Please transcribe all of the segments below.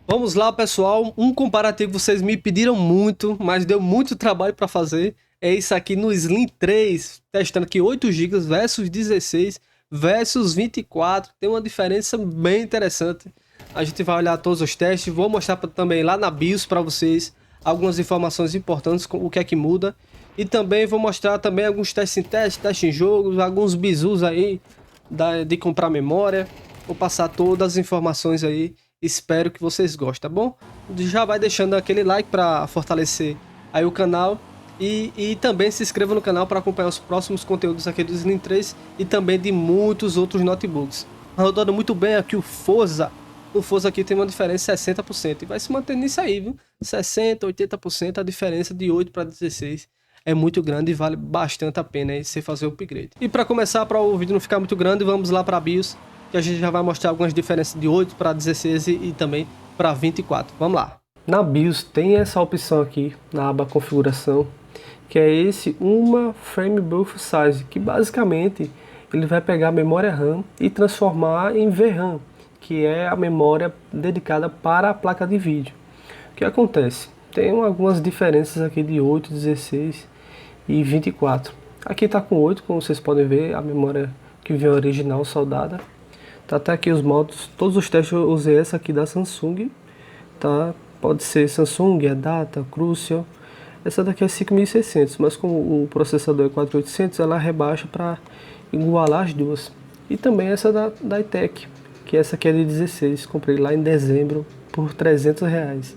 Vamos lá, pessoal. Um comparativo que vocês me pediram muito, mas deu muito trabalho para fazer. É isso aqui no Slim 3, testando aqui 8 GB versus 16 versus 24. Tem uma diferença bem interessante. A gente vai olhar todos os testes. Vou mostrar também lá na BIOS para vocês algumas informações importantes, com o que é que muda. E também vou mostrar também alguns testes em testes em jogos, alguns bizus aí de comprar memória. Vou passar todas as informações aí. Espero que vocês gostem, tá bom? Já vai deixando aquele like para fortalecer aí o canal. E também se inscreva no canal para acompanhar os próximos conteúdos aqui do Slim 3 e também de muitos outros notebooks. Rodando muito bem aqui o Forza. O Forza aqui tem uma diferença de 60% e vai se manter nisso aí, viu? 60%, 80% a diferença de 8 para 16 é muito grande e vale bastante a pena aí você fazer o upgrade. E para começar, para o vídeo não ficar muito grande, vamos lá para a BIOS, que a gente já vai mostrar algumas diferenças de 8 para 16 e também para 24. Vamos lá. Na BIOS tem essa opção aqui na aba configuração, que é esse uma Frame Buffer Size, que basicamente ele vai pegar a memória RAM e transformar em VRAM, que é a memória dedicada para a placa de vídeo. O que acontece? Tem algumas diferenças aqui de 8, 16 e 24. Aqui está com 8, como vocês podem ver, a memória que vem original soldada. Tá até aqui os modos, todos os testes eu usei essa aqui da Samsung, tá? Pode ser Samsung, é Data, Crucial. Essa daqui é 5600, mas como o processador é 4800, ela rebaixa para igualar as duas. E também essa da iTech, que essa aqui é de 16, comprei lá em dezembro por R$300,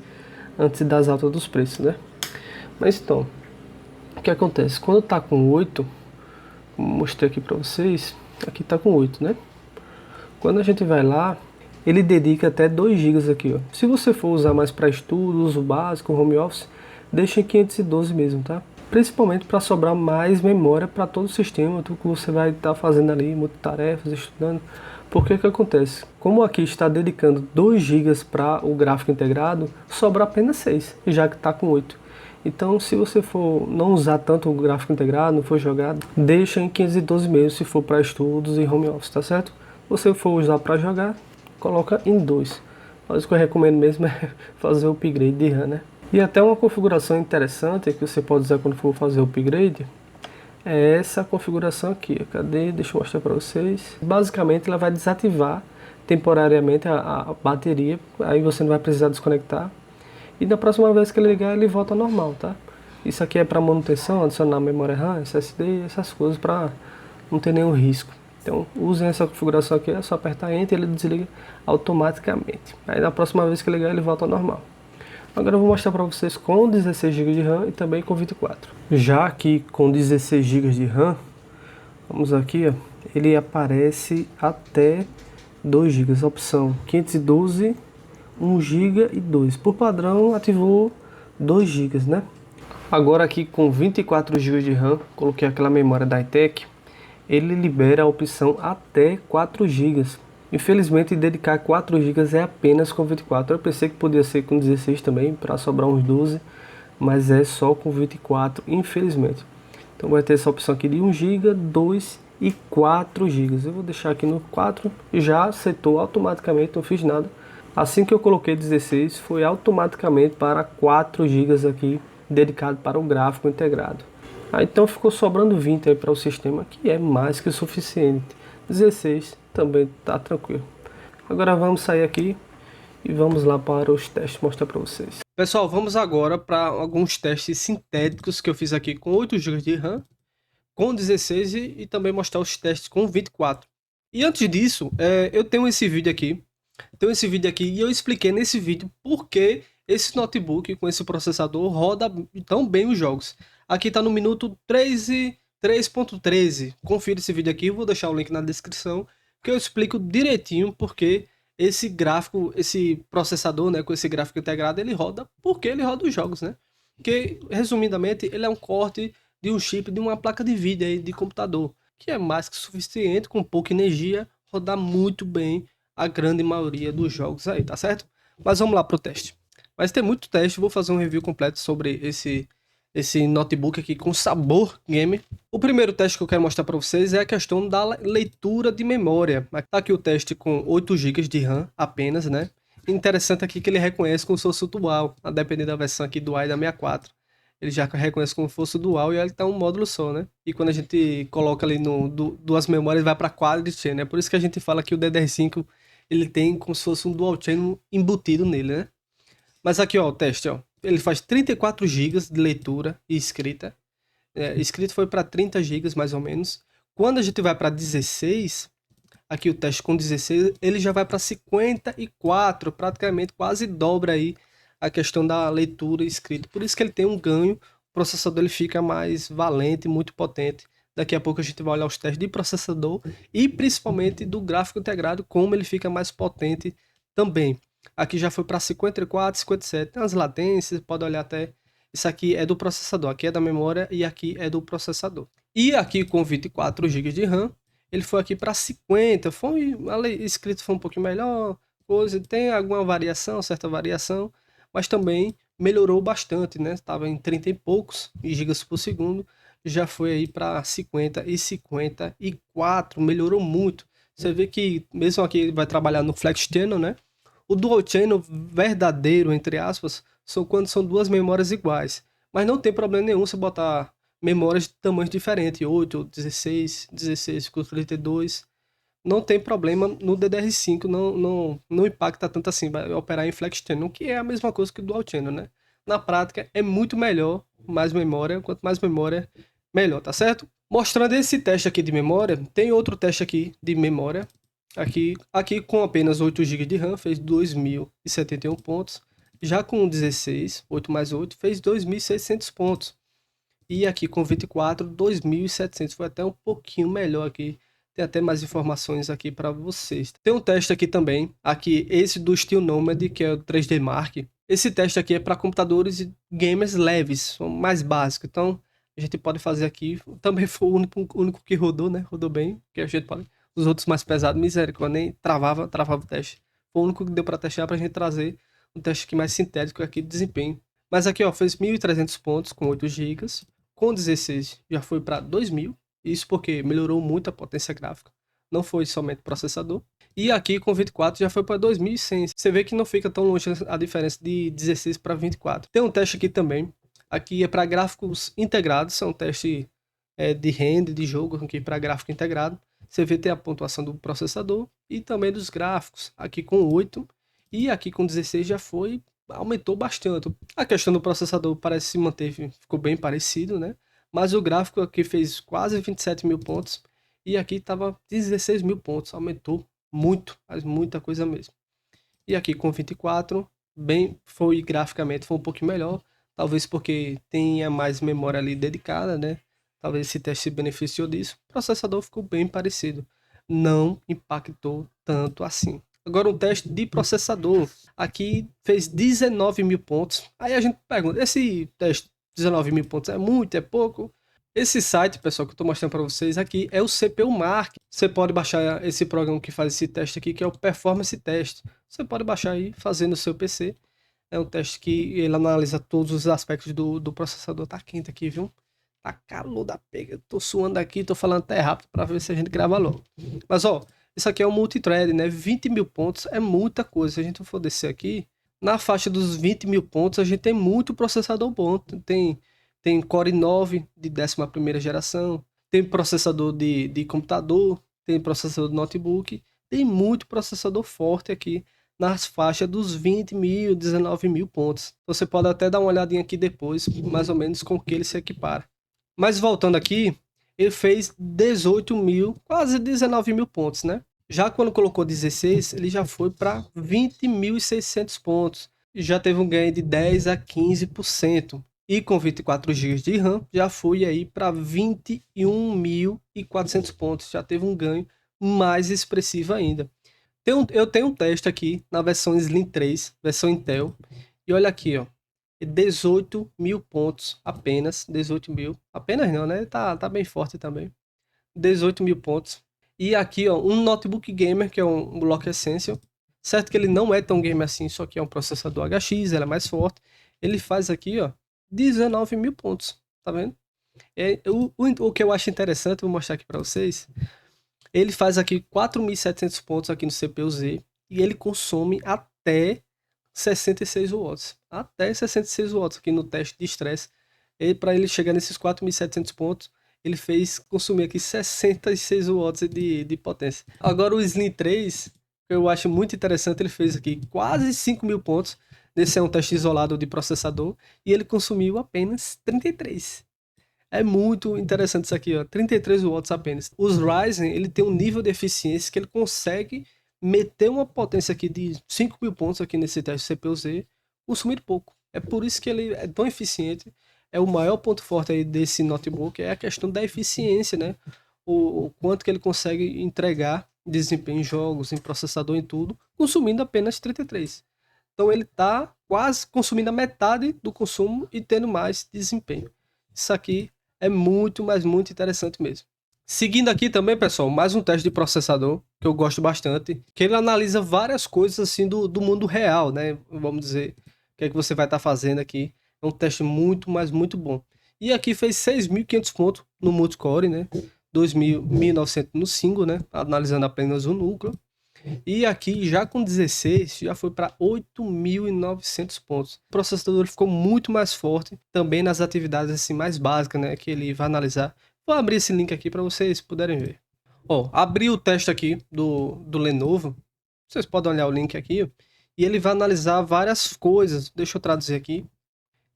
antes das altas dos preços, né? Mas então, o que acontece? Quando tá com 8, como mostrei aqui para vocês, aqui tá com 8, né? Quando a gente vai lá, ele dedica até 2 GB aqui, ó. Se você for usar mais para estudo, uso básico, home office, deixa em 512 mesmo, tá? Principalmente para sobrar mais memória para todo o sistema, tudo que você vai estar fazendo ali, multitarefas, estudando. Porque o que acontece? Como aqui está dedicando 2 GB para o gráfico integrado, sobra apenas 6, já que está com 8. Então, se você for não usar tanto o gráfico integrado, não for jogado, deixa em 512 mesmo se for para estudos e home office, tá certo? Se você for usar para jogar, coloca em 2. Mas o que eu recomendo mesmo é fazer o upgrade de RAM, né? E até uma configuração interessante que você pode usar quando for fazer o upgrade é essa configuração aqui. Cadê? Deixa eu mostrar para vocês. Basicamente ela vai desativar temporariamente a bateria, aí você não vai precisar desconectar. E na próxima vez que ele ligar, ele volta ao normal, tá? Isso aqui é para manutenção, adicionar memória RAM, SSD, essas coisas para não ter nenhum risco. Então usem essa configuração aqui, é só apertar Enter e ele desliga automaticamente. Aí na próxima vez que ligar, ele volta ao normal. Agora eu vou mostrar para vocês com 16 GB de RAM e também com 24. Já aqui com 16 GB de RAM, vamos aqui, ó, ele aparece até 2 GB, a opção 512, 1 GB e 2. Por padrão ativou 2 GB, né? Agora aqui com 24 GB de RAM, coloquei aquela memória da iTech, ele libera a opção até 4 GB. Infelizmente, dedicar 4 GB é apenas com 24. Eu pensei que podia ser com 16 também, para sobrar uns 12, mas é só com 24, infelizmente. Então vai ter essa opção aqui de 1 GB, 2 e 4 GB. Eu vou deixar aqui no 4, já setou automaticamente, não fiz nada. Assim que eu coloquei 16, foi automaticamente para 4 GB aqui, dedicado para o gráfico integrado. Aí, então ficou sobrando 20 aí para o sistema, que é mais que o suficiente. 16 também tá tranquilo. Agora vamos sair aqui e vamos lá para os testes, mostrar para vocês. Pessoal, vamos agora para alguns testes sintéticos que eu fiz aqui com 8 GB de RAM, com 16 e também mostrar os testes com 24. E antes disso, eu tenho esse vídeo aqui. E eu expliquei nesse vídeo por que esse notebook com esse processador roda tão bem os jogos. Aqui está no minuto 3.13. Confira esse vídeo aqui, eu vou deixar o link na descrição, que eu explico direitinho porque esse gráfico, esse processador, né, com esse gráfico integrado, ele roda porque ele roda os jogos, né? Que, resumidamente, ele é um corte de um chip de uma placa de vídeo aí, de computador, que é mais que suficiente, com pouca energia, rodar muito bem a grande maioria dos jogos aí, tá certo? Mas vamos lá pro teste. Mas tem muito teste, vou fazer um review completo sobre esse notebook aqui com sabor game. O primeiro teste que eu quero mostrar para vocês é a questão da leitura de memória. Tá aqui o teste com 8 GB de RAM apenas, né? Interessante aqui que ele reconhece como se fosse o dual, a depender da versão aqui do A e da 64. Ele já reconhece como se fosse o dual e ele tá um módulo só, né? E quando a gente coloca ali no duas memórias, vai para quad chain, né? Por isso que a gente fala que o DDR5 ele tem como se fosse um dual chain embutido nele, né? Mas aqui, ó, o teste, ó. Ele faz 34 gigas de leitura e escrita. Escrito foi para 30 gigas mais ou menos. Quando a gente vai para 16, aqui o teste com 16, ele já vai para 54, praticamente quase dobra aí a questão da leitura e escrita. Por isso que ele tem um ganho, o processador ele fica mais valente, muito potente. Daqui a pouco a gente vai olhar os testes de processador e principalmente do gráfico integrado, como ele fica mais potente também. Aqui já foi para 54, 57, tem as latências, pode olhar até. Isso aqui é do processador, aqui é da memória e aqui é do processador. E aqui com 24 GB de RAM, ele foi aqui para 50, foi escrito foi um pouquinho melhor, coisa, tem alguma variação, certa variação, mas também melhorou bastante, né? Estava em 30 e poucos gigas por segundo, já foi aí para 50 e 54, melhorou muito. Você vê que mesmo aqui ele vai trabalhar no Flex Channel, né? O Dual Channel verdadeiro, entre aspas, são quando são duas memórias iguais. Mas não tem problema nenhum você botar memórias de tamanhos diferentes, 8, 16, 16 com 32. Não tem problema no DDR5, não impacta tanto assim, vai operar em Flex Channel, que é a mesma coisa que o Dual Channel, né? Na prática é muito melhor, mais memória, quanto mais memória, melhor, tá certo? Mostrando esse teste aqui de memória, tem outro teste aqui de memória, aqui com apenas 8 GB de RAM, fez 2.071 pontos, já com 16, 8 mais 8, fez 2.600 pontos. E aqui com 24, 2.700. Foi até um pouquinho melhor aqui. Tem até mais informações aqui para vocês. Tem um teste aqui também. Aqui, esse do Steel Nomad, que é o 3D Mark. Esse teste aqui é para computadores e gamers leves, são mais básicos. Então, a gente pode fazer aqui. Também foi o único que rodou, né? Rodou bem. Que a gente pode... Os outros mais pesados, misericórdia, nem travava o teste. Foi o único que deu para testar para a gente trazer um teste aqui mais sintético aqui de desempenho. Mas aqui, ó, fez 1.300 pontos com 8 GB. Com 16 já foi para 2.000, isso porque melhorou muito a potência gráfica, não foi somente processador. E aqui com 24 já foi para 2.100. Você vê que não fica tão longe a diferença de 16 para 24. Tem um teste aqui também, aqui é para gráficos integrados, são um teste de render, de jogo aqui para gráfico integrado. Você vê tem a pontuação do processador e também dos gráficos, aqui com 8 e aqui com 16 já foi aumentou bastante. A questão do processador parece se manter, ficou bem parecido, né? Mas o gráfico aqui fez quase 27.000 pontos e aqui estava 16.000 pontos, aumentou muito, mas muita coisa mesmo. E aqui com 24, bem, foi graficamente foi um pouquinho melhor, talvez porque tenha mais memória ali dedicada, né? Talvez esse teste se beneficiou disso. O processador ficou bem parecido, não impactou tanto assim. Agora um teste de processador. Aqui fez 19.000 pontos. Aí a gente pergunta, esse teste 19.000 pontos é muito, é pouco? Esse site, pessoal, que eu estou mostrando para vocês aqui é o CPU Mark. Você pode baixar esse programa que faz esse teste aqui, que é o Performance Test. Você pode baixar aí, fazer no seu PC. É um teste que ele analisa todos os aspectos do processador. Tá quente aqui, viu? Tá calor da pega. Eu tô suando aqui, tô falando até rápido para ver se a gente grava logo. Mas, ó, isso aqui é um multithread, né? 20.000 pontos é muita coisa. Se a gente for descer aqui, na faixa dos 20.000 pontos, a gente tem muito processador bom. Tem Core i9 de 11ª geração, tem processador de computador, tem processador de notebook, tem muito processador forte aqui nas faixas dos 20.000, 19.000 pontos. Você pode até dar uma olhadinha aqui depois, mais ou menos com o que ele se equipara. Mas voltando aqui, ele fez 18.000, quase 19.000 pontos, né? Já quando colocou 16, ele já foi para 20.600 pontos. E já teve um ganho de 10 a 15%. E com 24 GB de RAM, já foi aí para 21.400 pontos. Já teve um ganho mais expressivo ainda. Eu tenho um teste aqui na versão Slim 3, versão Intel. E olha aqui, ó. 18.000 pontos apenas. 18.000. Apenas não, né? Tá bem forte também. 18.000 pontos. E aqui, ó, um notebook gamer, que é um Block Essential. Certo que ele não é tão gamer assim, só que é um processador HX, ele é mais forte. Ele faz aqui, ó, 19.000 pontos. Tá vendo? O que eu acho interessante, vou mostrar aqui para vocês. Ele faz aqui 4.700 pontos aqui no CPU-Z. E ele consome até 66 watts. Até 66 watts aqui no teste de estresse. E para ele chegar nesses 4.700 pontos, ele fez consumir aqui 66 watts de potência. Agora o Slim 3, eu acho muito interessante, ele fez aqui quase 5.000 pontos. Esse é um teste isolado de processador e ele consumiu apenas 33. É muito interessante isso aqui, ó, 33 watts apenas. Os Ryzen, ele tem um nível de eficiência que ele consegue meter uma potência aqui de 5.000 pontos aqui nesse teste CPU-Z, consumir pouco. É por isso que ele é tão eficiente. É o maior ponto forte aí desse notebook, é a questão da eficiência, né? O quanto que ele consegue entregar desempenho em jogos, em processador, em tudo, consumindo apenas 33. Então ele está quase consumindo a metade do consumo e tendo mais desempenho. Isso aqui é muito, mas muito interessante mesmo. Seguindo aqui também, pessoal, mais um teste de processador que eu gosto bastante, que ele analisa várias coisas assim do mundo real, né? Vamos dizer, o que é que você vai estar fazendo aqui. É um teste muito, mas muito bom. E aqui fez 6.500 pontos no multicore, né? 2.900 no single, né? Analisando apenas o núcleo. E aqui, já com 16, já foi para 8.900 pontos. O processador ficou muito mais forte, também nas atividades assim, mais básicas, né, que ele vai analisar. Vou abrir esse link aqui para vocês puderem ver. Ó, abri o teste aqui do Lenovo. Vocês podem olhar o link aqui, ó, e ele vai analisar várias coisas. Deixa eu traduzir aqui.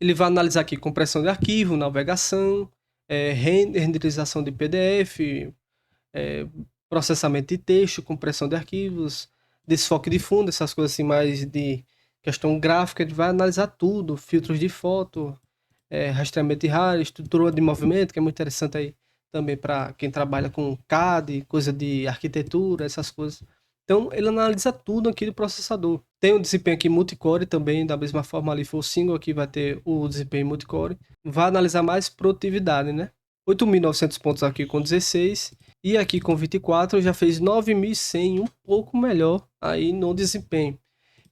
Ele vai analisar aqui compressão de arquivo, navegação, renderização de PDF, é, processamento de texto, compressão de arquivos, desfoque de fundo, essas coisas assim mais de questão gráfica. Ele vai analisar tudo, filtros de foto, rastreamento de rádio, estrutura de movimento, que é muito interessante aí também para quem trabalha com CAD, coisa de arquitetura, essas coisas. Então ele analisa tudo aqui do processador. Tem o desempenho aqui multicore também, da mesma forma ali for o single, aqui vai ter o desempenho multicore. Vai analisar mais produtividade, né? 8.900 pontos aqui com 16 e aqui com 24 já fez 9.100, um pouco melhor aí no desempenho.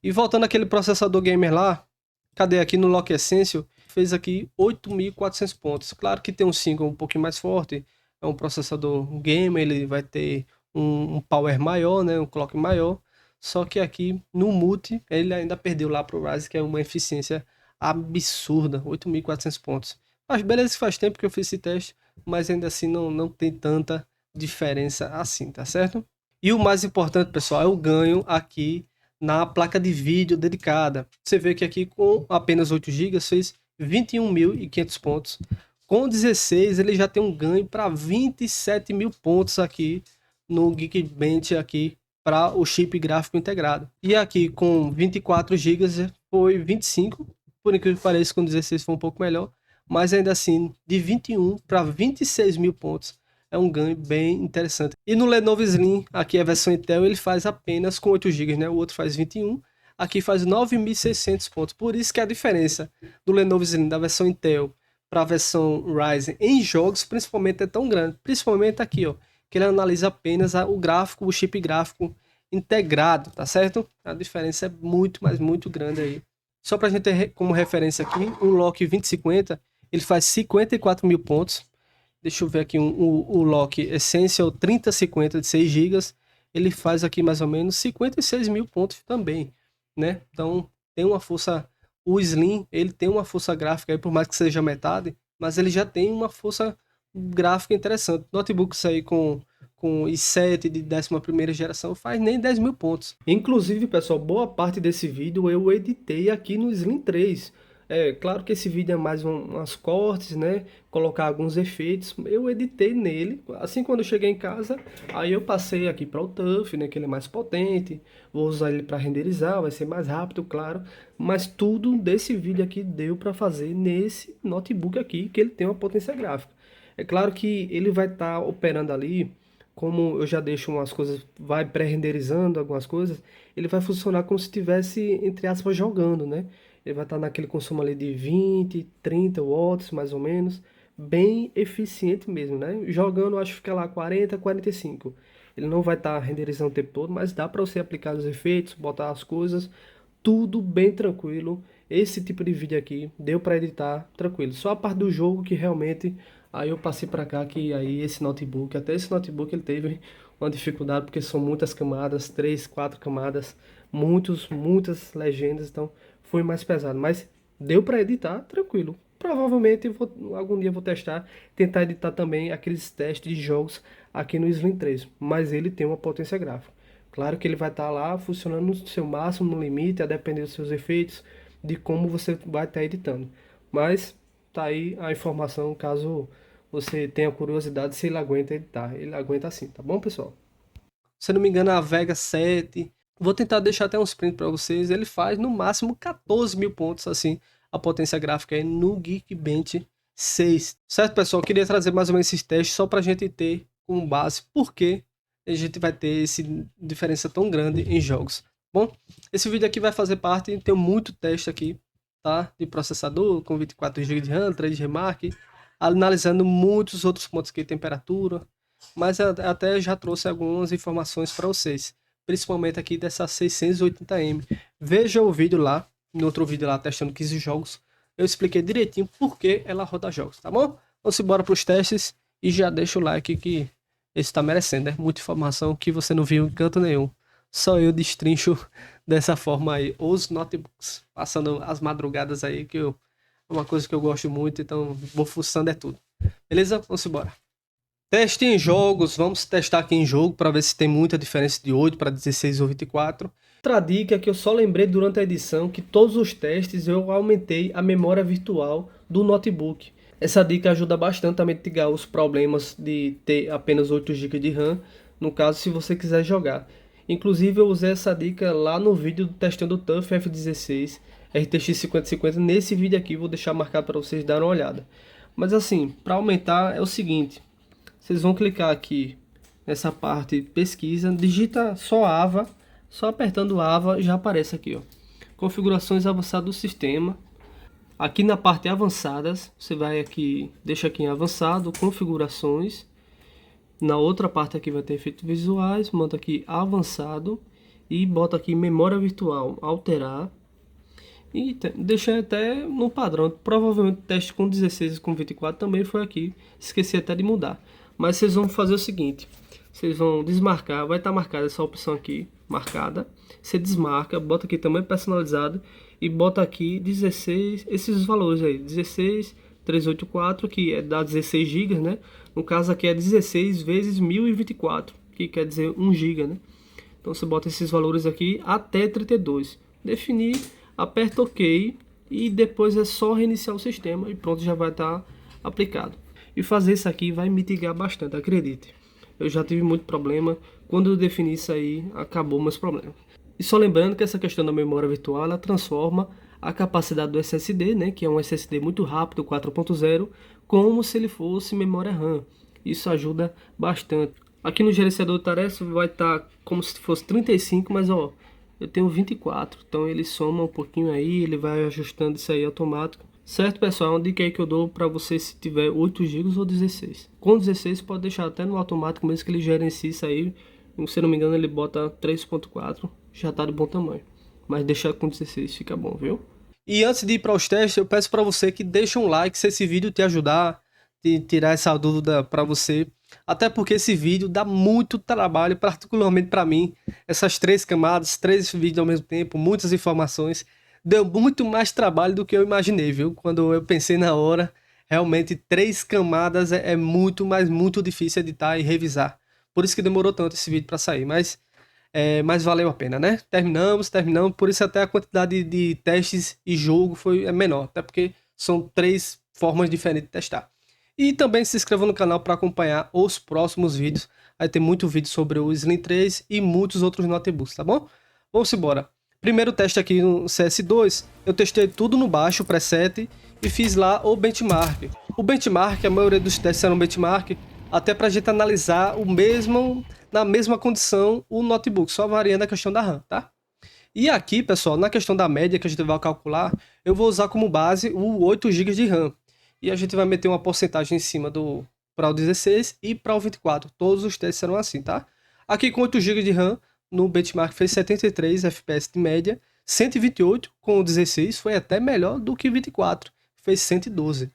E voltando àquele processador gamer lá, cadê aqui no Lock Essential? Fez aqui 8.400 pontos. Claro que tem um single um pouquinho mais forte, é um processador gamer, ele vai ter um power maior, né, um clock maior. Só que aqui no multi ele ainda perdeu lá pro Ryzen, que é uma eficiência absurda, 8.400 pontos. Mas beleza que faz tempo que eu fiz esse teste, mas ainda assim não tem tanta diferença assim, tá certo? E o mais importante, pessoal, é o ganho aqui na placa de vídeo dedicada. Você vê que aqui com apenas 8 GB fez 21.500 pontos. Com 16 ele já tem um ganho para 27.000 pontos aqui no Geekbench aqui para o chip gráfico integrado. E aqui com 24 GB foi 25, por incrível que pareça com 16 foi um pouco melhor, mas ainda assim de 21 para 26.000 pontos é um ganho bem interessante. E no Lenovo Slim, aqui a versão Intel, ele faz apenas com 8 GB, né? O outro faz 21, aqui faz 9.600 pontos. Por isso que a diferença do Lenovo Slim da versão Intel para a versão Ryzen em jogos, principalmente, é tão grande. Principalmente aqui, ó, que ele analisa apenas o gráfico, o chip gráfico integrado, tá certo? A diferença é muito, mas muito grande aí. Só para a gente ter como referência aqui, o Lock 2050, ele faz 54.000 pontos. Deixa eu ver aqui o Lock Essential 3050 de 6 GB. Ele faz aqui mais ou menos 56.000 pontos também, né? Então tem uma força. O Slim, ele tem uma força gráfica aí, por mais que seja metade, mas ele já tem uma força gráfica interessante. Notebooks aí com i7 de 11ª geração faz nem 10.000 pontos. Inclusive, pessoal, boa parte desse vídeo eu editei aqui no Slim 3. É claro que esse vídeo é mais umas cortes, né? Colocar alguns efeitos. Eu editei nele. Assim, quando eu cheguei em casa, aí eu passei aqui para o TUF, né? Que ele é mais potente. Vou usar ele para renderizar, vai ser mais rápido, claro. Mas tudo desse vídeo aqui deu para fazer nesse notebook aqui, que ele tem uma potência gráfica. É claro que ele vai estar operando ali, como eu já deixo umas coisas, vai pré-renderizando algumas coisas, ele vai funcionar como se estivesse, entre aspas, jogando, né? Ele vai estar naquele consumo ali de 20, 30 watts, mais ou menos, bem eficiente mesmo, né? Jogando, acho que fica lá 40, 45. Ele não vai estar renderizando o tempo todo, mas dá para você aplicar os efeitos, botar as coisas, tudo bem tranquilo. Esse tipo de vídeo aqui deu para editar tranquilo. Só a parte do jogo que realmente aí eu passei para cá, que aí esse notebook, até esse notebook ele teve uma dificuldade porque são muitas camadas, 3, 4 camadas, muitas legendas, então foi mais pesado. Mas deu para editar tranquilo. Provavelmente algum dia eu vou testar, tentar editar também aqueles testes de jogos aqui no Slim 3, mas ele tem uma potência gráfica. Claro que ele vai estar lá funcionando no seu máximo, no limite, a depender dos seus efeitos, de como você vai estar editando. Mas tá aí a informação, caso você tenha curiosidade se ele aguenta editar. Ele aguenta sim, tá bom, pessoal? Se não me engano, a Vega 7. Vou tentar deixar até uns prints para vocês. Ele faz no máximo 14 mil pontos, assim, a potência gráfica aí no Geekbench 6. Certo, pessoal? Eu queria trazer mais ou menos esses testes só para a gente ter como base porque a gente vai ter essa diferença tão grande em jogos. Bom, esse vídeo aqui vai fazer parte, tem muito teste aqui, tá? De processador com 24 GB de RAM, 3 de Remark, analisando muitos outros pontos aqui, temperatura, mas até já trouxe algumas informações para vocês, principalmente aqui dessa 680M. Veja o vídeo lá, no outro vídeo lá testando 15 jogos, eu expliquei direitinho por que ela roda jogos, tá bom? Vamos embora para os testes e já deixa o like que esse está merecendo, né? Muita informação que você não viu em canto nenhum. Só eu destrincho dessa forma aí os notebooks, passando as madrugadas aí, que é uma coisa que eu gosto muito, então vou fuçando é tudo. Beleza? Vamos embora. Teste em jogos, vamos testar aqui em jogo para ver se tem muita diferença de 8 para 16 ou 24. Outra dica que eu só lembrei durante a edição, que todos os testes eu aumentei a memória virtual do notebook. Essa dica ajuda bastante a mitigar os problemas de ter apenas 8 GB de RAM, no caso se você quiser jogar. Inclusive eu usei essa dica lá no vídeo do testando o TUF F16 RTX 5050, nesse vídeo aqui vou deixar marcado para vocês darem uma olhada. Mas assim, para aumentar é o seguinte, vocês vão clicar aqui nessa parte pesquisa, digita só AVA, só apertando AVA já aparece aqui, ó. Configurações avançadas do sistema. Aqui na parte avançadas, você vai aqui, deixa aqui em avançado, configurações. Na outra parte aqui vai ter efeitos visuais, monta aqui avançado e bota aqui memória virtual, alterar. E deixa até no padrão, provavelmente o teste com 16 e com 24 também foi aqui, esqueci até de mudar. Mas vocês vão fazer o seguinte, vocês vão desmarcar, vai estar marcada essa opção aqui, marcada. Você desmarca, bota aqui tamanho personalizado e bota aqui 16, esses valores aí, 16, 384, que é dá 16 GB, né? No caso aqui é 16 vezes 1024, que quer dizer 1 GB, né? Então você bota esses valores aqui até 32. Definir, aperta OK e depois é só reiniciar o sistema e pronto, já vai estar aplicado. E fazer isso aqui vai mitigar bastante, acredite. Eu já tive muito problema, quando eu defini isso aí, acabou meus problemas. E só lembrando que essa questão da memória virtual, ela transforma a capacidade do SSD, né, que é um SSD muito rápido, 4.0, como se ele fosse memória RAM. Isso ajuda bastante. Aqui no gerenciador de tarefas vai estar como se fosse 35, mas ó, eu tenho 24, então ele soma um pouquinho aí, ele vai ajustando isso aí automático. Certo, pessoal, é uma dica aí que eu dou para você se tiver 8 GB ou 16. Com 16 pode deixar até no automático, mesmo que ele gerencie isso aí. Se não me engano ele bota 3.4, já tá de bom tamanho. Mas deixar com 16 fica bom, viu? E antes de ir para os testes, eu peço para você que deixe um like se esse vídeo te ajudar, de tirar essa dúvida para você. Até porque esse vídeo dá muito trabalho, particularmente para mim. Essas 3 camadas, 3 vídeos ao mesmo tempo, muitas informações. Deu muito mais trabalho do que eu imaginei, viu? Quando eu pensei na hora, realmente 3 camadas é muito, mas muito difícil editar e revisar. Por isso que demorou tanto esse vídeo para sair, mas valeu a pena, né? Terminamos, por isso até a quantidade de testes e jogo é menor, até porque são 3 formas diferentes de testar. E também se inscreva no canal para acompanhar os próximos vídeos. Vai ter muito vídeo sobre o Slim 3 e muitos outros notebooks, tá bom? Vamos embora. Primeiro teste aqui no CS2, eu testei tudo no baixo, preset, e fiz lá o benchmark. O benchmark, a maioria dos testes eram benchmark, até para a gente analisar na mesma condição o notebook, só variando a questão da RAM, tá? E aqui, pessoal, na questão da média que a gente vai calcular, eu vou usar como base o 8 GB de RAM. E a gente vai meter uma porcentagem em cima para o 16 e para o 24. Todos os testes serão assim, tá? Aqui com 8 GB de RAM, no benchmark fez 73 FPS de média, 128 com o 16 foi até melhor do que 24, fez 112.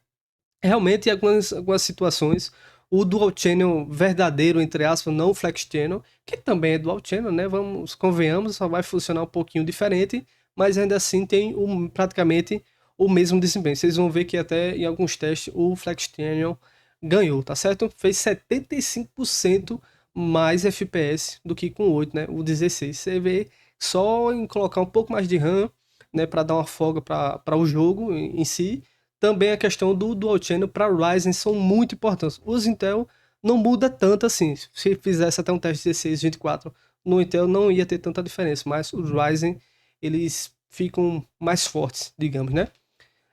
Realmente, em algumas situações, o Dual Channel verdadeiro, entre aspas, não o Flex Channel, que também é Dual Channel, né? Vamos, convenhamos, só vai funcionar um pouquinho diferente, mas ainda assim tem praticamente o mesmo desempenho. Vocês vão ver que até em alguns testes o Flex Channel ganhou, tá certo? Fez 75% mais FPS do que com o 8, né? O 16. Você vê só em colocar um pouco mais de RAM, né, para dar uma folga para o jogo em si. Também a questão do Dual Channel para Ryzen são muito importantes. Os Intel não muda tanto assim. Se fizesse até um teste 16, 24, no Intel não ia ter tanta diferença, mas os Ryzen eles ficam mais fortes, digamos, né?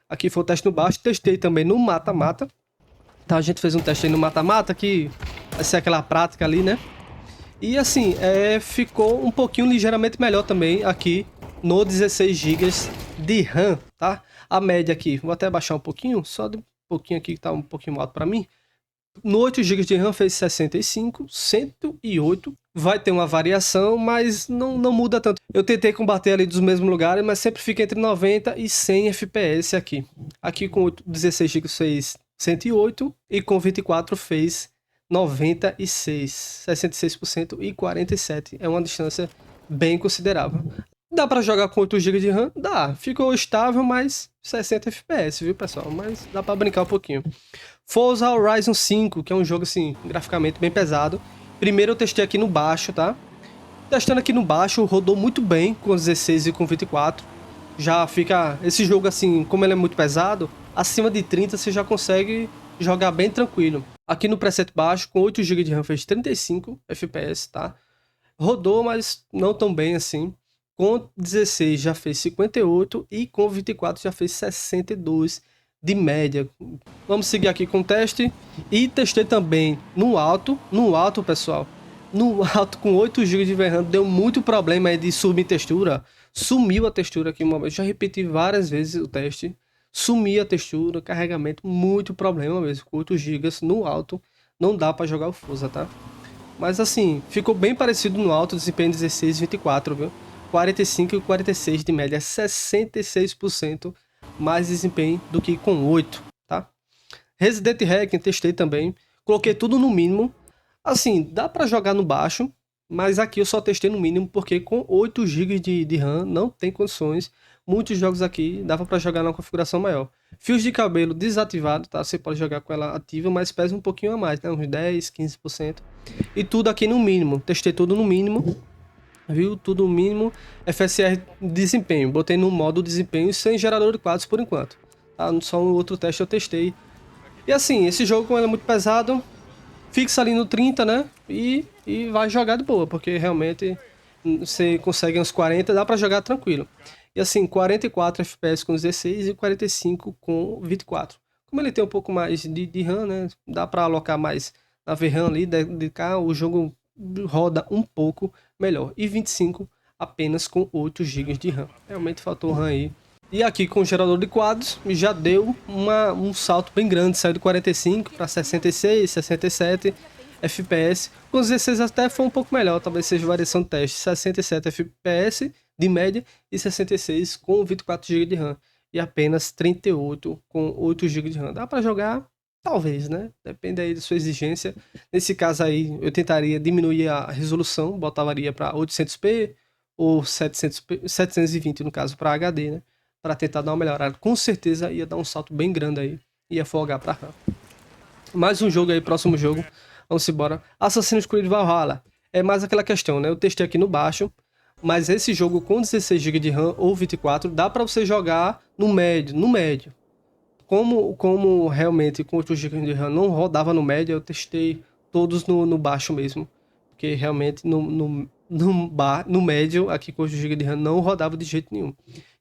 Aqui foi o teste no baixo, testei também no mata-mata. Então a gente fez um teste aí no mata-mata que vai ser aquela prática ali, né? E assim, ficou um pouquinho ligeiramente melhor também aqui no 16 GB de RAM, tá? A média aqui, vou até baixar um pouquinho, só de um pouquinho aqui que tá um pouquinho alto para mim. No 8 GB de RAM fez 65, 108. Vai ter uma variação, mas não muda tanto. Eu tentei combater ali dos mesmos lugares, mas sempre fica entre 90 e 100 FPS aqui. Aqui com 16 GB fez 108 e com 24 fez 96, 66% e 47%. É uma distância bem considerável. Dá para jogar com 8 GB de RAM? Dá. Ficou estável, mas 60 FPS, viu, pessoal? Mas dá para brincar um pouquinho. Forza Horizon 5, que é um jogo, assim, graficamente bem pesado. Primeiro eu testei aqui no baixo, tá? Testando aqui no baixo, rodou muito bem com 16 e com 24. Já fica... Esse jogo, assim, como ele é muito pesado, acima de 30 você já consegue jogar bem tranquilo. Aqui no preset baixo, com 8 GB de RAM, fez 35 FPS, tá? Rodou, mas não tão bem assim. Com 16 já fez 58 e com 24 já fez 62 de média. Vamos seguir aqui com o teste. E testei também no alto. No alto, pessoal. No alto, com 8 GB de VRAM, deu muito problema aí de sumir textura. Sumiu a textura aqui uma vez. Já repeti várias vezes o teste. Sumia a textura, carregamento, muito problema mesmo. Com 8 GB no alto, não dá para jogar o Forza, tá? Mas assim, ficou bem parecido no alto, desempenho 16 e 24, viu? 45 e 46 de média, 66% mais desempenho do que com 8, tá? Resident Hacking testei também, coloquei tudo no mínimo. Assim, dá para jogar no baixo, mas aqui eu só testei no mínimo porque com 8 GB de RAM não tem condições. Muitos jogos aqui dava para jogar na configuração maior. Fios de cabelo desativado, tá? Você pode jogar com ela ativa, mas pesa um pouquinho a mais, né? Uns 10, 15%. E tudo aqui no mínimo. Testei tudo no mínimo. Viu? Tudo no mínimo. FSR desempenho. Botei no modo desempenho sem gerador de quadros por enquanto. Tá? Só um outro teste eu testei. E assim, esse jogo, como ele é muito pesado, fixa ali no 30, né? E vai jogar de boa, porque realmente você consegue uns 40, dá pra jogar tranquilo. E assim, 44 FPS com 16 e 45 com 24. Como ele tem um pouco mais de RAM, né? Dá pra alocar mais na VRAM ali, dedicar, o jogo roda um pouco melhor. E 25 apenas com 8 GB de RAM. Realmente faltou RAM aí. E aqui com o gerador de quadros já deu um salto bem grande, saiu de 45 para 66, 67 FPS. Com os 16 até foi um pouco melhor, talvez seja variação de teste. 67 FPS de média e 66 com 24 GB de RAM. E apenas 38 com 8 GB de RAM. Dá para jogar? Talvez, né? Depende aí da sua exigência. Nesse caso aí, eu tentaria diminuir a resolução, botaria para 800p ou 700p, 720 no caso para HD, né? Para tentar dar uma melhorada. Com certeza ia dar um salto bem grande aí. Ia folgar para RAM. Mais um jogo aí, próximo jogo. Vamos embora. Assassin's Creed Valhalla. É mais aquela questão, né? Eu testei aqui no baixo. Mas esse jogo com 16 GB de RAM ou 24 dá para você jogar no médio. No médio. Como realmente com 8 GB de RAM não rodava no médio, eu testei todos no baixo mesmo. Porque realmente no médio, aqui com 8 GB de RAM, não rodava de jeito nenhum.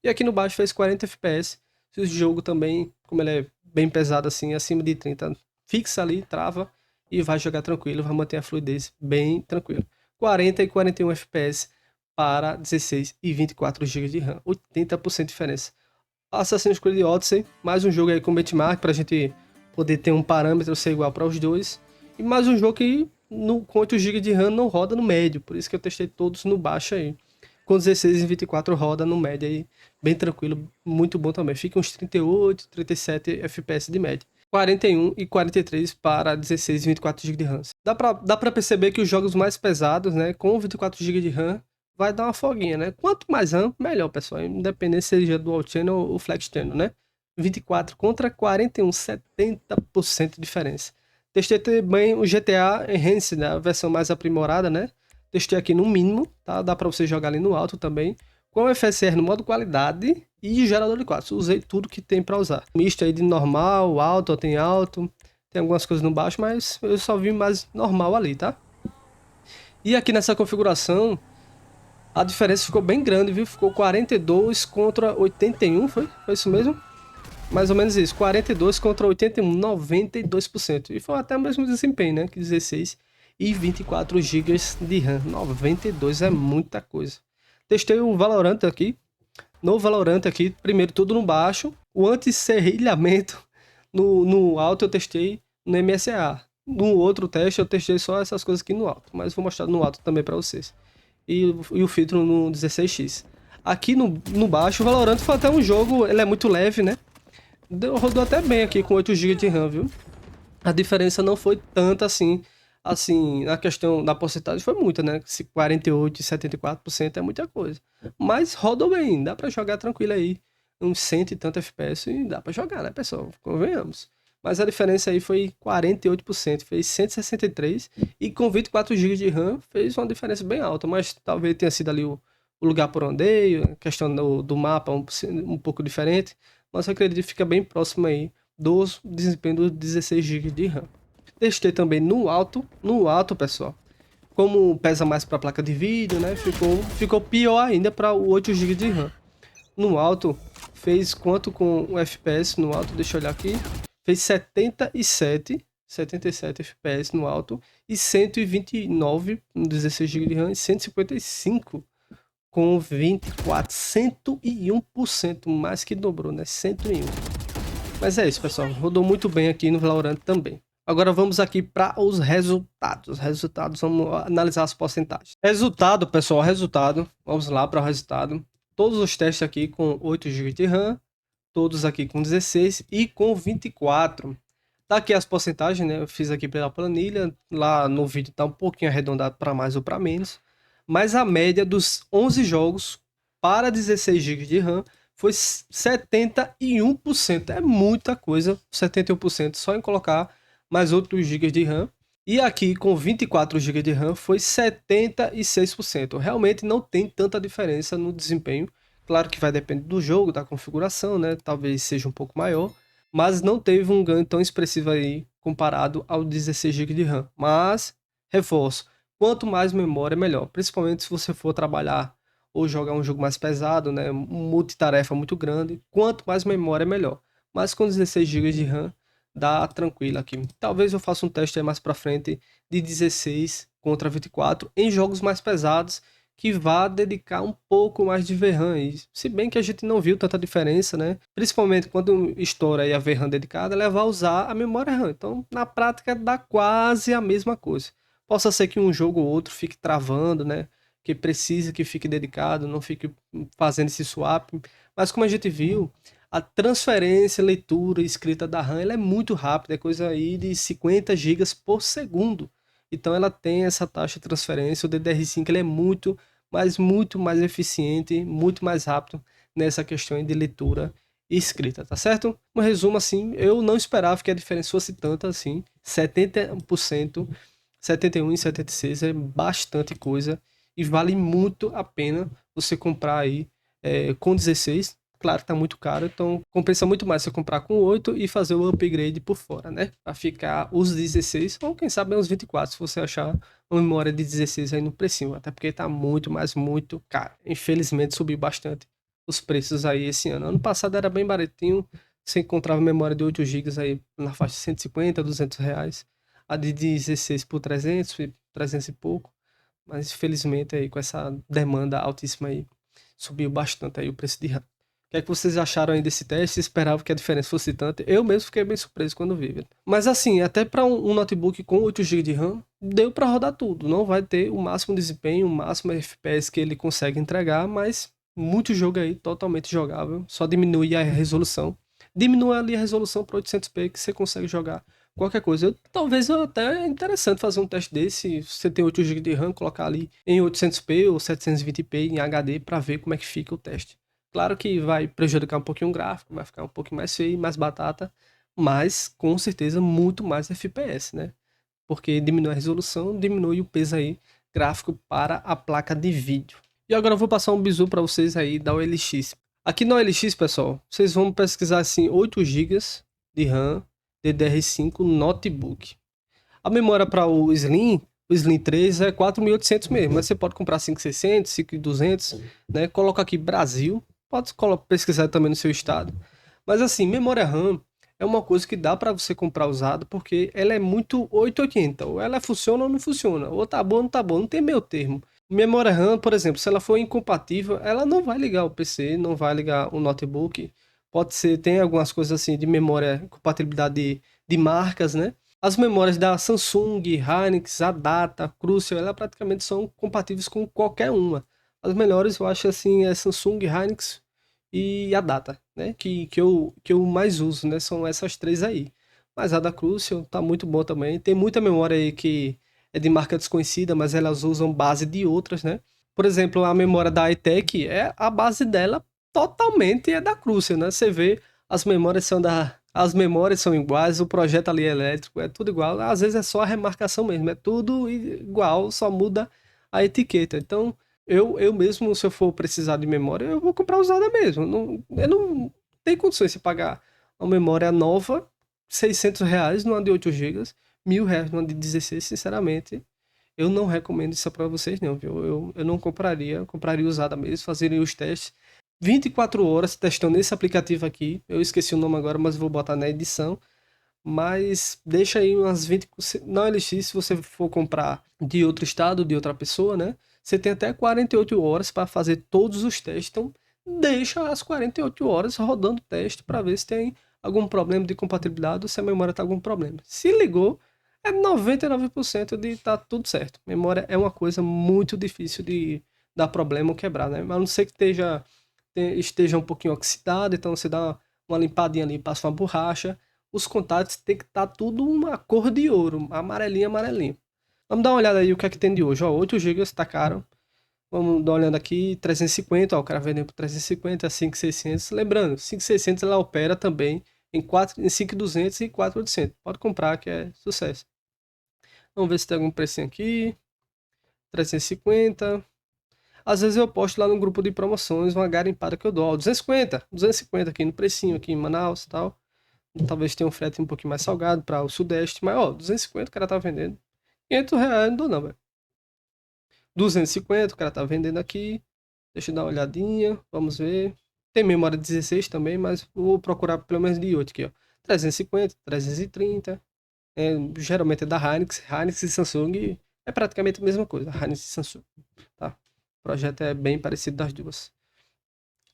E aqui no baixo fez 40 FPS. O jogo também, como ele é bem pesado assim, acima de 30, fixa ali, trava e vai jogar tranquilo, vai manter a fluidez bem tranquilo. 40 e 41 FPS para 16 e 24 GB de RAM, 80% de diferença. Assassin's Creed Odyssey, mais um jogo aí com benchmark pra gente poder ter um parâmetro ser igual para os dois. E mais um jogo que com 8 GB de RAM não roda no médio, por isso que eu testei todos no baixo aí. Com 16 e 24 roda no médio aí, bem tranquilo, muito bom também. Fica uns 38, 37 FPS de média. 41 e 43 para 16 e 24 GB de RAM. Dá pra perceber que os jogos mais pesados, né, com 24 GB de RAM, vai dar uma folguinha, né? Quanto mais RAM, melhor, pessoal. Independente seja Dual Channel ou Flex Channel, né? 24 contra 41, 70% de diferença. Testei também o GTA Enhanced, né, a versão mais aprimorada, né? Testei aqui no mínimo, tá? Dá pra você jogar ali no alto também. Com o FSR no modo qualidade e gerador de quadros. Usei tudo que tem para usar. Misto aí de normal, alto, tem alto. Tem algumas coisas no baixo, mas eu só vi mais normal ali, tá? E aqui nessa configuração, a diferença ficou bem grande, viu? Ficou 42 contra 81, foi? Foi isso mesmo? Mais ou menos isso. 42 contra 81, 92%. E foi até o mesmo desempenho, né? Que 16 e 24 GB de RAM. 92 é muita coisa. Testei o Valorant aqui. No Valorant aqui, primeiro tudo no baixo. O anti-serrilhamento no alto eu testei no MSA. No outro teste eu testei só essas coisas aqui no alto. Mas vou mostrar no alto também para vocês. E o filtro no 16x. Aqui no baixo, o Valorant foi até um jogo, ele é muito leve, né? Rodou até bem aqui com 8 GB de RAM, viu? A diferença não foi tanta assim, na questão da porcentagem foi muita, né? Se 48 e 74% é muita coisa. Mas rodou bem, dá pra jogar tranquilo aí. Uns 100 e tanto FPS e dá pra jogar, né, pessoal? Convenhamos. Mas a diferença aí foi 48%, fez 163 e com 24 GB de RAM fez uma diferença bem alta, mas talvez tenha sido ali o lugar por onde andei, a questão do mapa um pouco diferente, mas eu acredito que fica bem próximo aí do desempenho dos 16 GB de RAM. Testei também no alto, pessoal. Como pesa mais para a placa de vídeo, né? Ficou pior ainda para o 8 GB de RAM. No alto, fez quanto com o FPS no alto? Deixa eu olhar aqui. Fez 77 FPS no alto e 129 no 16 GB de RAM e 155 com 24, 101%, mais que dobrou, né? 101. Mas é isso, pessoal. Rodou muito bem aqui no Valorant também. Agora vamos aqui para os resultados. Vamos analisar as porcentagens. Resultado, pessoal, resultado. Vamos lá para o resultado. Todos os testes aqui com 8 GB de RAM, todos aqui com 16 e com 24. Tá aqui as porcentagens, né? Eu fiz aqui pela planilha. Lá no vídeo tá um pouquinho arredondado para mais ou para menos. Mas a média dos 11 jogos para 16 GB de RAM foi 71%. É muita coisa, 71% só em colocar mais outros GB de RAM. E aqui com 24 GB de RAM foi 76%. Realmente não tem tanta diferença no desempenho. Claro que vai depender do jogo, da configuração, né? Talvez seja um pouco maior, mas não teve um ganho tão expressivo aí comparado ao 16 GB de RAM. Mas, reforço, quanto mais memória, melhor. Principalmente se você for trabalhar ou jogar um jogo mais pesado, né? Multitarefa muito grande. Quanto mais memória, melhor. Mas com 16 GB de RAM, dá tranquilo aqui. Talvez eu faça um teste aí mais para frente de 16 contra 24 em jogos mais pesados que vá dedicar um pouco mais de VRAM aí. Se bem que a gente não viu tanta diferença, né? Principalmente quando estoura aí a VRAM dedicada, ela vai usar a memória RAM. Então, na prática, dá quase a mesma coisa. Possa ser que um jogo ou outro fique travando, né? Que precisa que fique dedicado, não fique fazendo esse swap. Mas como a gente viu, a transferência, leitura e escrita da RAM ela é muito rápida, é coisa aí de 50 GB por segundo. Então ela tem essa taxa de transferência, o DDR5 ele é muito mais eficiente, muito mais rápido nessa questão de leitura e escrita, tá certo? Um resumo assim, eu não esperava que a diferença fosse tanta assim, 70%, 71 e 76 é bastante coisa e vale muito a pena você comprar aí com 16. Claro que tá muito caro, então compensa muito mais você comprar com 8 e fazer o upgrade por fora, né? Pra ficar os 16, ou quem sabe uns 24, se você achar uma memória de 16 aí no precinho, até porque tá muito, mas muito caro. Infelizmente subiu bastante os preços aí esse ano. Ano passado era bem baratinho, você encontrava memória de 8 GB aí na faixa de 150, 200 reais. A de 16 por 300, 300 e pouco. Mas infelizmente aí com essa demanda altíssima aí, subiu bastante aí o preço de RAM. O que é que vocês acharam aí desse teste? Esperavam que a diferença fosse tanta? Eu mesmo fiquei bem surpreso quando vi, velho. Mas assim, até para um notebook com 8 GB de RAM, deu para rodar tudo. Não vai ter o máximo desempenho, o máximo FPS que ele consegue entregar, mas muito jogo aí totalmente jogável. Só diminui a resolução. diminua ali a resolução para 800p que você consegue jogar qualquer coisa. Talvez até é interessante fazer um teste desse, se você tem 8 GB de RAM, colocar ali em 800p ou 720p em HD para ver como é que fica o teste. Claro que vai prejudicar um pouquinho o gráfico, vai ficar um pouquinho mais feio, mais batata, mas com certeza muito mais FPS, né? Porque diminui a resolução, diminui o peso aí gráfico para a placa de vídeo. E agora eu vou passar um bizu para vocês aí da OLX. Aqui na OLX, pessoal, vocês vão pesquisar assim 8 GB de RAM DDR5 notebook. A memória para o Slim 3 é 4.800 mesmo, mas você pode comprar 5.600, 5.200, né? Coloca aqui Brasil, pode pesquisar também no seu estado. Mas assim, memória RAM é uma coisa que dá para você comprar usada porque ela é muito 880, ou ela funciona ou não funciona, ou tá bom ou não tá bom, não tem meio termo. Memória RAM, por exemplo, se ela for incompatível, ela não vai ligar o PC, não vai ligar o notebook. Pode ser, tem algumas coisas assim de memória, compatibilidade de marcas, né? As memórias da Samsung, Hynix, Adata, Crucial, elas praticamente são compatíveis com qualquer uma. As melhores eu acho assim é Samsung, Hynix e Adata, né? Que eu mais uso, né? São essas três aí. Mas a da Crucial tá muito boa também. Tem muita memória aí que é de marca desconhecida, mas elas usam base de outras, né? Por exemplo, a memória da iTech, a base dela totalmente é da Crucial, né? Você vê, as memórias são iguais, o projeto ali é elétrico, é tudo igual. Às vezes é só a remarcação mesmo, é tudo igual, só muda a etiqueta. Então, eu mesmo, se eu for precisar de memória, eu vou comprar usada mesmo. Não, eu não tenho condições de pagar uma memória nova, R$ 600 numa de 8 GB, R$ 1.000 numa de 16, sinceramente. Eu não recomendo isso para vocês, não, viu? Eu não compraria, eu compraria usada mesmo, fazeria os testes. 24 horas testando esse aplicativo aqui. Eu esqueci o nome agora, mas vou botar na edição. Mas deixa aí umas 20. Na OLX, se você for comprar de outro estado, de outra pessoa, né? Você tem até 48 horas para fazer todos os testes. Então, deixa as 48 horas rodando o teste para ver se tem algum problema de compatibilidade ou se a memória está algum problema. Se ligou, é 99% de tá tudo certo. Memória é uma coisa muito difícil de dar problema ou quebrar, né? Mas a não ser que esteja um pouquinho oxidado, então você dá uma limpadinha ali, passa uma borracha. Os contatos tem que estar tudo uma cor de ouro, amarelinho, amarelinho. Vamos dar uma olhada aí o que é que tem de hoje. Ó, 8 GB tá caro. Vamos dar uma olhada aqui, 350, ó, o cara vendendo por 350, 5.600. Lembrando, 5.600 ela opera também em 5.200 e 4.800. Pode comprar que é sucesso. Vamos ver se tem algum precinho aqui. 350. Às vezes eu posto lá no grupo de promoções uma garimpada que eu dou. Ó, 250 aqui no precinho, aqui em Manaus e tal. Talvez tenha um frete um pouquinho mais salgado para o Sudeste, mas ó, 250 o cara tá vendendo. R$ 500 não dou não, velho. 250 o cara tá vendendo aqui. Deixa eu dar uma olhadinha, vamos ver. Tem memória 16 também, mas vou procurar pelo menos de 8 aqui, ó. 350, 330. Geralmente é da Hynix. Hynix e Samsung é praticamente a mesma coisa, Hynix e Samsung, tá? O projeto é bem parecido das duas.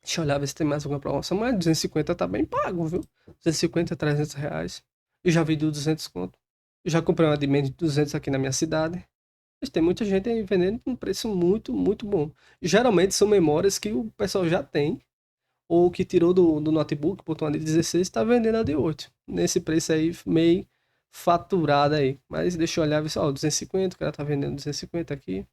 Deixa eu olhar ver se tem mais alguma promoção, mas 250 tá bem pago, viu? 250, R$ 300. Eu já vi do 200 conto. Eu já comprei uma de menos de 200 aqui na minha cidade. Mas tem muita gente aí vendendo com um preço muito, muito bom. Geralmente são memórias que o pessoal já tem, ou que tirou do notebook, botou uma de 16 e está vendendo a de 8. Nesse preço aí, meio faturado aí. Mas deixa eu olhar, ver só, 250, o cara tá vendendo 250 aqui.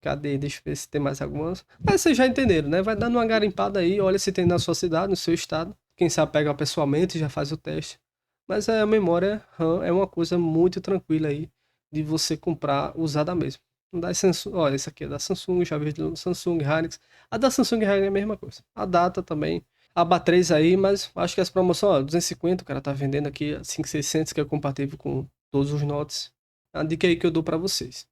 Cadê? Deixa eu ver se tem mais algumas. Mas vocês já entenderam, né? Vai dando uma garimpada aí, olha se tem na sua cidade, no seu estado. Quem sabe pega pessoalmente e já faz o teste. Mas a memória RAM é uma coisa muito tranquila aí de você comprar usada mesmo. Da Samsung, olha, esse aqui é da Samsung, já vi do Samsung, Hynix. A da Samsung Hynix é a mesma coisa. A Data também. A BA3 aí, mas acho que as promoções, ó, 250, o cara tá vendendo aqui 5.600, que é compatível com todos os notes. É uma dica aí que eu dou para vocês.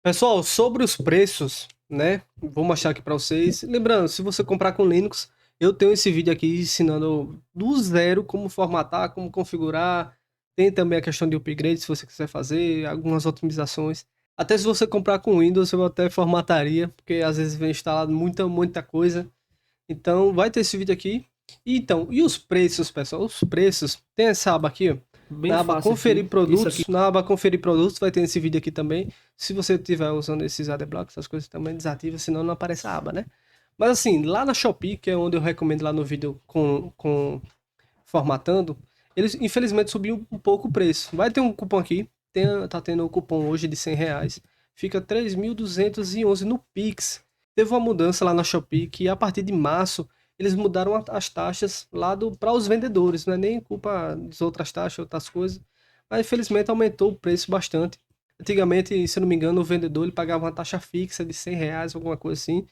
Pessoal, sobre os preços, né? Vou mostrar aqui para vocês. Lembrando, se você comprar com Linux, eu tenho esse vídeo aqui ensinando do zero como formatar, como configurar. Tem também a questão de upgrade, se você quiser fazer, algumas otimizações. Até se você comprar com Windows, eu até formataria, porque às vezes vem instalado muita, muita coisa. Então, vai ter esse vídeo aqui. Então, e os preços, pessoal? Os preços, tem essa aba aqui, ó. Bem Na aba fácil conferir aqui. Isso produtos, aqui. na aba conferir produtos vai ter esse vídeo aqui também. Se você estiver usando esses adblocks, essas coisas também desativa, senão não aparece a aba, né? Mas assim, lá na Shopee, que é onde eu recomendo lá no vídeo com formatando, eles infelizmente subiu um pouco o preço. Vai ter um cupom aqui, tá tendo um cupom hoje de R$ 100, fica 3.211 no Pix. Teve uma mudança lá na Shopee que a partir de março eles mudaram as taxas lá para os vendedores, não é nem culpa das outras taxas, outras coisas, mas infelizmente aumentou o preço bastante. Antigamente, se eu não me engano, o vendedor ele pagava uma taxa fixa de R$ 100, alguma coisa assim.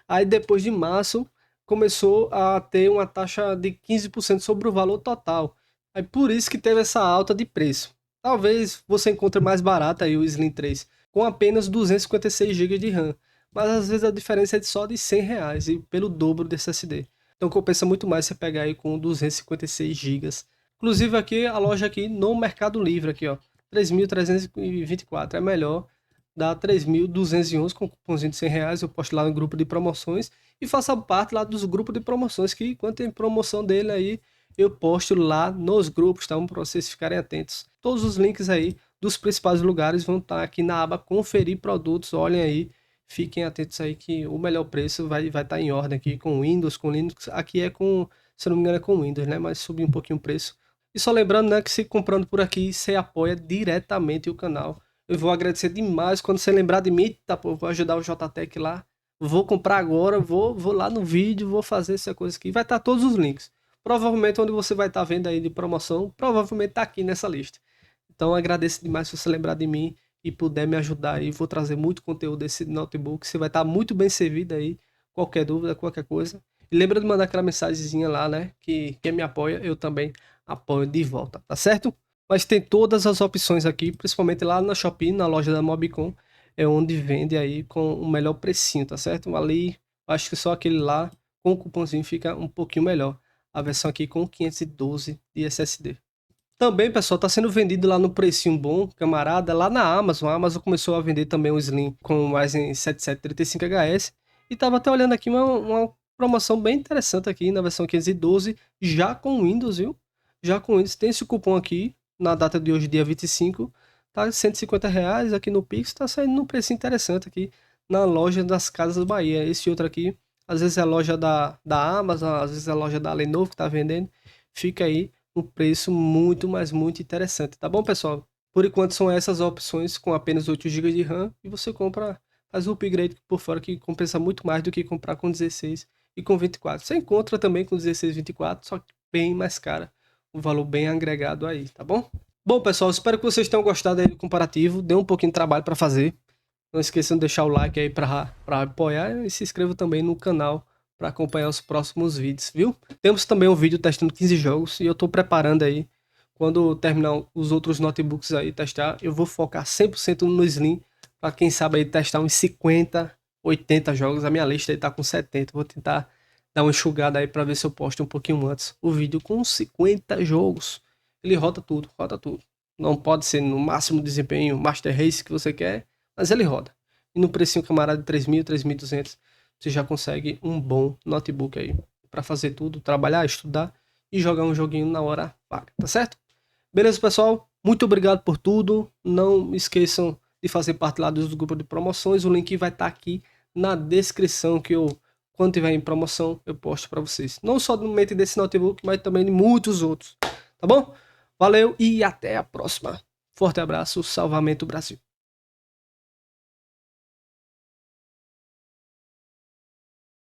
Aí depois de março começou a ter uma taxa de 15% sobre o valor total. Aí por isso que teve essa alta de preço. Talvez você encontre mais barato aí o Slim 3 com apenas 256 GB de RAM, mas às vezes a diferença é de só de R$ 100 e pelo dobro desse SSD. Então compensa muito mais você pegar aí com 256 GB. Inclusive aqui a loja aqui no Mercado Livre aqui, ó, 3.324 é melhor, dá 3.211 com cupomzinho de R$ 100. Eu posto lá no grupo de promoções e faça parte lá dos grupos de promoções, que quando tem promoção dele aí, eu posto lá nos grupos, tá? Para vocês ficarem atentos. Todos os links aí dos principais lugares vão estar aqui na aba conferir produtos. Olhem aí, fiquem atentos aí que o melhor preço vai estar em ordem aqui com Windows, com Linux. Aqui é com, se não me engano, é com Windows, né? Mas subiu um pouquinho o preço. E só lembrando, né, que se comprando por aqui, você apoia diretamente o canal. Eu vou agradecer demais quando você lembrar de mim, tá? Pô, vou ajudar o JTech lá. Vou comprar agora, vou lá no vídeo, vou fazer essa coisa aqui. Vai estar todos os links. Provavelmente onde você vai estar vendo aí de promoção, provavelmente tá aqui nessa lista. Então agradeço demais se você lembrar de mim e puder me ajudar aí. Vou trazer muito conteúdo desse notebook. Você vai estar muito bem servido aí. Qualquer dúvida, qualquer coisa. E lembra de mandar aquela mensagenzinha lá, né? Que quem me apoia, eu também apoio de volta, tá certo? Mas tem todas as opções aqui, principalmente lá na Shopee, na loja da Mobicon, é onde vende aí com o melhor precinho, tá certo? Ali, acho que só aquele lá com o cupomzinho fica um pouquinho melhor. A versão aqui com 512 de SSD. Também, pessoal, tá sendo vendido lá no precinho bom, camarada, lá na Amazon. A Amazon começou a vender também o Slim com o Ryzen 7735HS. E tava até olhando aqui uma promoção bem interessante aqui na versão 512, já com Windows, viu? Já com Windows. Tem esse cupom aqui, na data de hoje, dia 25, tá R$ 150 aqui no Pix, tá saindo num preço interessante aqui na loja das Casas Bahia. Esse outro aqui, às vezes é a loja da Amazon, às vezes é a loja da Lenovo que tá vendendo. Fica aí um preço muito, mas muito interessante, tá bom, pessoal? Por enquanto são essas opções com apenas 8 GB de RAM e você compra, faz o upgrade por fora que compensa muito mais do que comprar com 16 e com 24. Você encontra também com 16 e 24, só que bem mais cara, um valor bem agregado aí, tá bom? Bom, pessoal, espero que vocês tenham gostado aí do comparativo, deu um pouquinho de trabalho para fazer. Não esqueçam de deixar o like aí para apoiar e se inscreva também no canal para acompanhar os próximos vídeos, viu? Temos também um vídeo testando 15 jogos e eu estou preparando aí. Quando terminar os outros notebooks aí testar, eu vou focar 100% no Slim para quem sabe aí testar uns 50, 80 jogos. A minha lista aí tá com 70. Vou tentar dar uma enxugada aí para ver se eu posto um pouquinho antes o vídeo com 50 jogos. Ele roda tudo, roda tudo. Não pode ser no máximo desempenho Master Race que você quer, mas ele roda. E no precinho camarada de 3.000, 3.200, você já consegue um bom notebook aí para fazer tudo, trabalhar, estudar e jogar um joguinho na hora vaga, tá certo? Beleza, pessoal? Muito obrigado por tudo. Não esqueçam de fazer parte lá dos grupos de promoções. O link vai estar aqui na descrição que eu, quando tiver em promoção, eu posto para vocês. Não só no momento desse notebook, mas também de muitos outros. Tá bom? Valeu e até a próxima. Forte abraço, Salvamento Brasil.